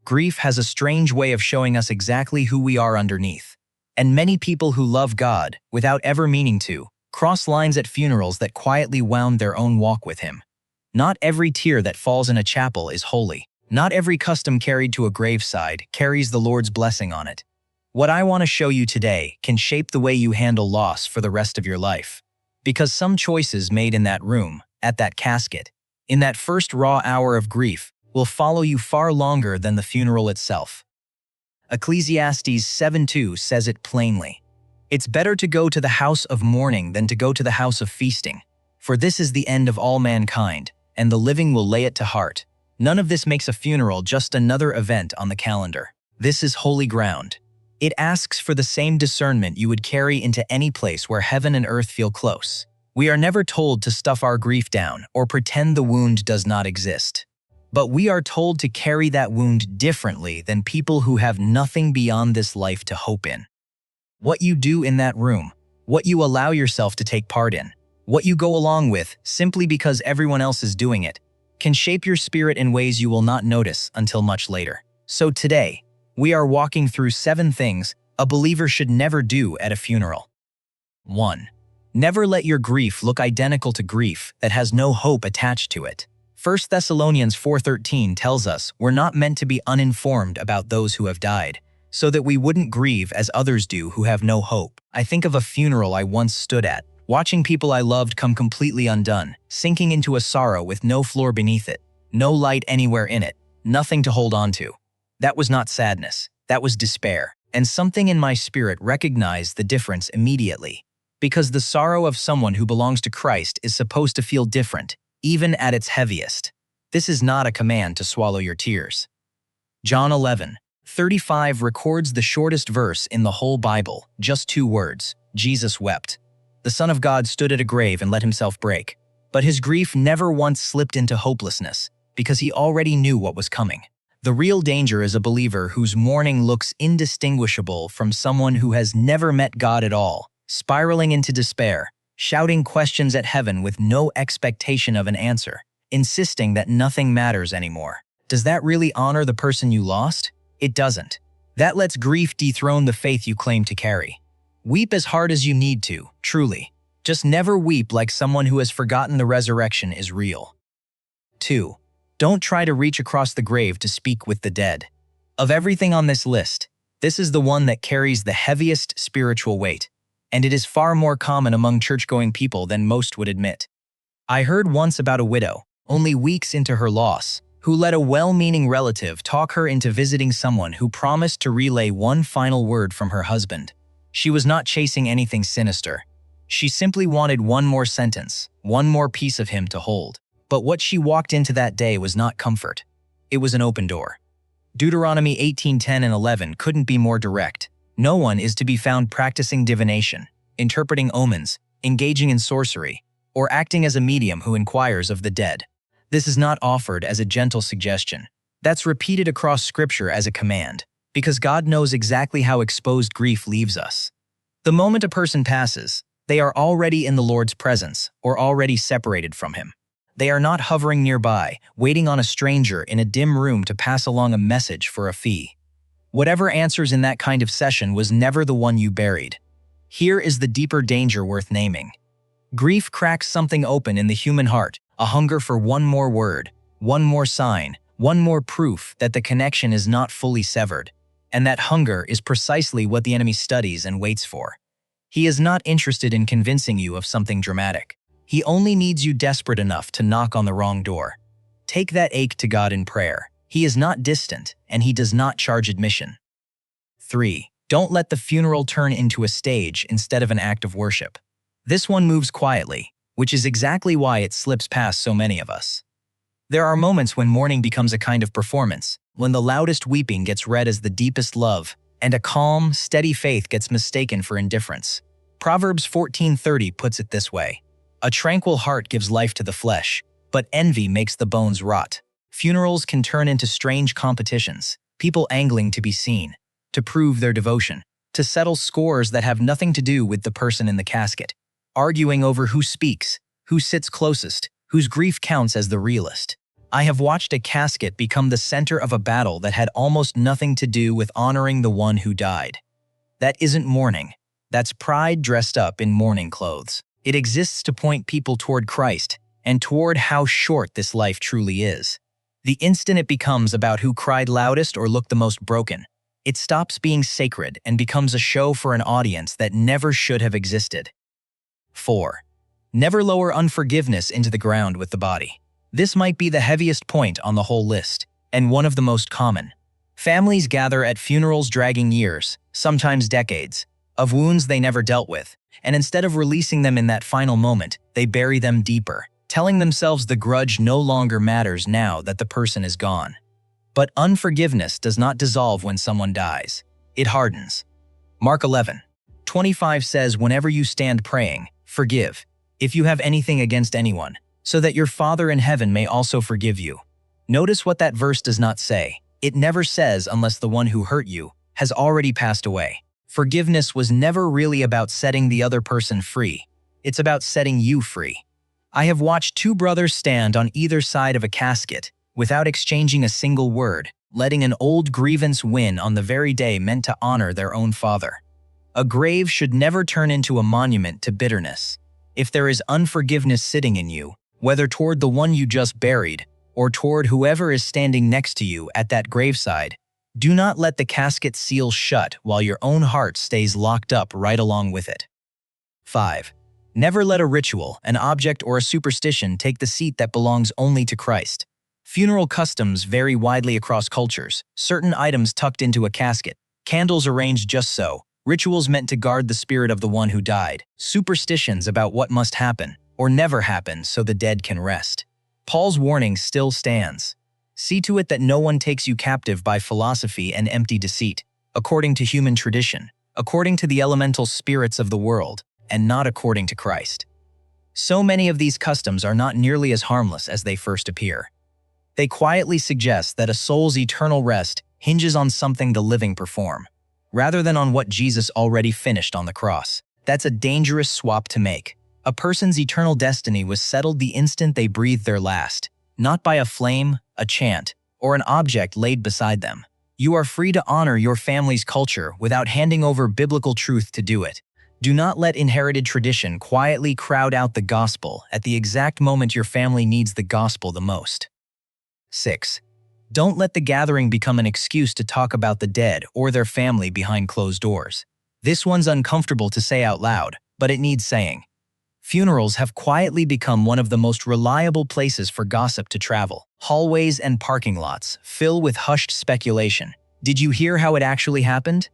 Grief has a strange way of showing us exactly who we are underneath. And many people who love God, without ever meaning to, cross lines at funerals that quietly wound their own walk with Him. Not every tear that falls in a chapel is holy. Not every custom carried to a graveside carries the Lord's blessing on it. What I want to show you today can shape the way you handle loss for the rest of your life. Because some choices made in that room, at that casket, in that first raw hour of grief, will follow you far longer than the funeral itself. Ecclesiastes 7:2 says it plainly. It's better to go to the house of mourning than to go to the house of feasting. For this is the end of all mankind, and the living will lay it to heart. None of this makes a funeral just another event on the calendar. This is holy ground. It asks for the same discernment you would carry into any place where heaven and earth feel close. We are never told to stuff our grief down or pretend the wound does not exist. But we are told to carry that wound differently than people who have nothing beyond this life to hope in. What you do in that room, what you allow yourself to take part in, what you go along with simply because everyone else is doing it, can shape your spirit in ways you will not notice until much later. So today, we are walking through 7 things a believer should never do at a funeral. 1. Never let your grief look identical to grief that has no hope attached to it. 1 Thessalonians 4:13 tells us we're not meant to be uninformed about those who have died, so that we wouldn't grieve as others do who have no hope. I think of a funeral I once stood at, watching people I loved come completely undone, sinking into a sorrow with no floor beneath it, no light anywhere in it, nothing to hold on to. That was not sadness, that was despair, and something in my spirit recognized the difference immediately. Because the sorrow of someone who belongs to Christ is supposed to feel different, even at its heaviest. This is not a command to swallow your tears. John 11:35 records the shortest verse in the whole Bible, just 2 words, Jesus wept. The Son of God stood at a grave and let himself break. But his grief never once slipped into hopelessness, because he already knew what was coming. The real danger is a believer whose mourning looks indistinguishable from someone who has never met God at all, spiraling into despair, shouting questions at heaven with no expectation of an answer, insisting that nothing matters anymore. Does that really honor the person you lost? It doesn't. That lets grief dethrone the faith you claim to carry. Weep as hard as you need to, truly. Just never weep like someone who has forgotten the resurrection is real. 2. Don't try to reach across the grave to speak with the dead. Of everything on this list, this is the one that carries the heaviest spiritual weight, and it is far more common among church-going people than most would admit. I heard once about a widow, only weeks into her loss, who let a well-meaning relative talk her into visiting someone who promised to relay one final word from her husband. She was not chasing anything sinister. She simply wanted one more sentence, one more piece of him to hold. But what she walked into that day was not comfort. It was an open door. Deuteronomy 18:10 and 11 couldn't be more direct. No one is to be found practicing divination, interpreting omens, engaging in sorcery, or acting as a medium who inquires of the dead. This is not offered as a gentle suggestion. That's repeated across Scripture as a command, because God knows exactly how exposed grief leaves us. The moment a person passes, they are already in the Lord's presence or already separated from Him. They are not hovering nearby, waiting on a stranger in a dim room to pass along a message for a fee. Whatever answers in that kind of session was never the one you buried. Here is the deeper danger worth naming. Grief cracks something open in the human heart, a hunger for one more word, one more sign, one more proof that the connection is not fully severed. And that hunger is precisely what the enemy studies and waits for. He is not interested in convincing you of something dramatic. He only needs you desperate enough to knock on the wrong door. Take that ache to God in prayer. He is not distant, and He does not charge admission. 3. Don't let the funeral turn into a stage instead of an act of worship. This one moves quietly, which is exactly why it slips past so many of us. There are moments when mourning becomes a kind of performance, when the loudest weeping gets read as the deepest love, and a calm, steady faith gets mistaken for indifference. Proverbs 14:30 puts it this way: "A tranquil heart gives life to the flesh, but envy makes the bones rot." Funerals can turn into strange competitions, people angling to be seen, to prove their devotion, to settle scores that have nothing to do with the person in the casket, arguing over who speaks, who sits closest, whose grief counts as the realest. I have watched a casket become the center of a battle that had almost nothing to do with honoring the one who died. That isn't mourning. That's pride dressed up in mourning clothes. It exists to point people toward Christ and toward how short this life truly is. The instant it becomes about who cried loudest or looked the most broken, it stops being sacred and becomes a show for an audience that never should have existed. 4. Never lower unforgiveness into the ground with the body. This might be the heaviest point on the whole list, and one of the most common. Families gather at funerals dragging years, sometimes decades, of wounds they never dealt with, and instead of releasing them in that final moment, they bury them deeper, telling themselves the grudge no longer matters now that the person is gone. But unforgiveness does not dissolve when someone dies. It hardens. Mark 11:25 says, "Whenever you stand praying, forgive, if you have anything against anyone, so that your Father in heaven may also forgive you." Notice what that verse does not say. It never says unless the one who hurt you has already passed away. Forgiveness was never really about setting the other person free. It's about setting you free. I have watched two brothers stand on either side of a casket without exchanging a single word, letting an old grievance win on the very day meant to honor their own father. A grave should never turn into a monument to bitterness. If there is unforgiveness sitting in you, whether toward the one you just buried or toward whoever is standing next to you at that graveside, do not let the casket seal shut while your own heart stays locked up right along with it. 5. Never let a ritual, an object, or a superstition take the seat that belongs only to Christ. Funeral customs vary widely across cultures, certain items tucked into a casket, candles arranged just so, rituals meant to guard the spirit of the one who died, superstitions about what must happen or never happen so the dead can rest. Paul's warning still stands. See to it that no one takes you captive by philosophy and empty deceit, according to human tradition, according to the elemental spirits of the world, and not according to Christ. So many of these customs are not nearly as harmless as they first appear. They quietly suggest that a soul's eternal rest hinges on something the living perform, rather than on what Jesus already finished on the cross. That's a dangerous swap to make. A person's eternal destiny was settled the instant they breathed their last, not by a flame, a chant, or an object laid beside them. You are free to honor your family's culture without handing over biblical truth to do it. Do not let inherited tradition quietly crowd out the gospel at the exact moment your family needs the gospel the most. 6. Don't let the gathering become an excuse to talk about the dead or their family behind closed doors. This one's uncomfortable to say out loud, but it needs saying. Funerals have quietly become one of the most reliable places for gossip to travel. Hallways and parking lots fill with hushed speculation. Did you hear how it actually happened?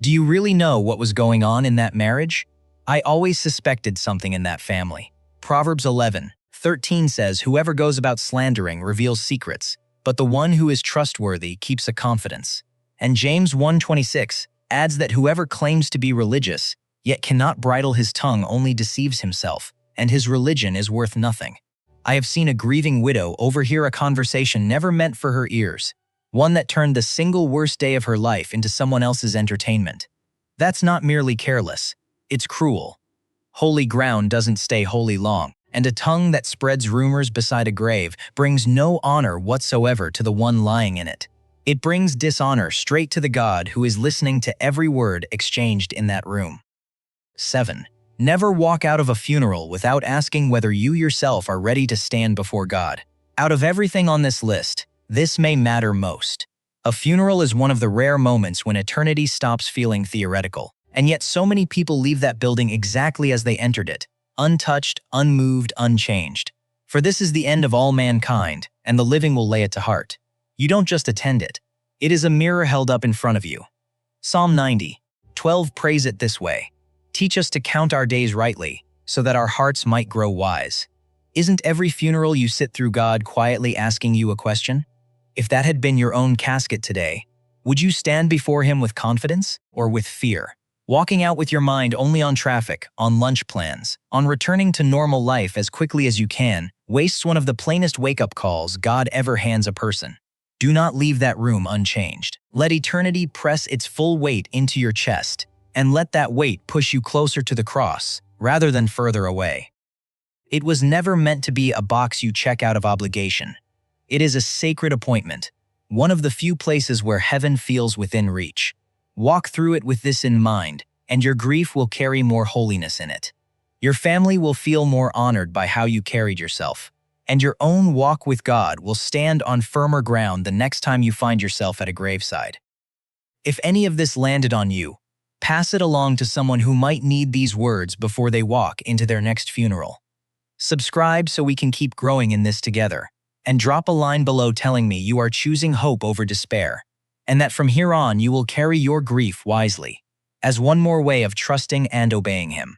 Do you really know what was going on in that marriage? I always suspected something in that family. Proverbs 11:13 says, "Whoever goes about slandering reveals secrets, but the one who is trustworthy keeps a confidence." And James 1:26 adds that whoever claims to be religious yet cannot bridle his tongue only deceives himself, and his religion is worth nothing. I have seen a grieving widow overhear a conversation never meant for her ears, one that turned the single worst day of her life into someone else's entertainment. That's not merely careless, it's cruel. Holy ground doesn't stay holy long, and a tongue that spreads rumors beside a grave brings no honor whatsoever to the one lying in it. It brings dishonor straight to the God who is listening to every word exchanged in that room. 7. Never walk out of a funeral without asking whether you yourself are ready to stand before God. Out of everything on this list, this may matter most. A funeral is one of the rare moments when eternity stops feeling theoretical, and yet so many people leave that building exactly as they entered it, untouched, unmoved, unchanged. For this is the end of all mankind, and the living will lay it to heart. You don't just attend it. It is a mirror held up in front of you. Psalm 90:12 prays it this way. Teach us to count our days rightly, so that our hearts might grow wise. Isn't every funeral you sit through God quietly asking you a question? If that had been your own casket today, would you stand before Him with confidence or with fear? Walking out with your mind only on traffic, on lunch plans, on returning to normal life as quickly as you can, wastes one of the plainest wake-up calls God ever hands a person. Do not leave that room unchanged. Let eternity press its full weight into your chest, and let that weight push you closer to the cross, rather than further away. It was never meant to be a box you check out of obligation. It is a sacred appointment, one of the few places where heaven feels within reach. Walk through it with this in mind, and your grief will carry more holiness in it. Your family will feel more honored by how you carried yourself, and your own walk with God will stand on firmer ground the next time you find yourself at a graveside. If any of this landed on you, pass it along to someone who might need these words before they walk into their next funeral. Subscribe so we can keep growing in this together, and drop a line below telling me you are choosing hope over despair, and that from here on you will carry your grief wisely, as one more way of trusting and obeying Him.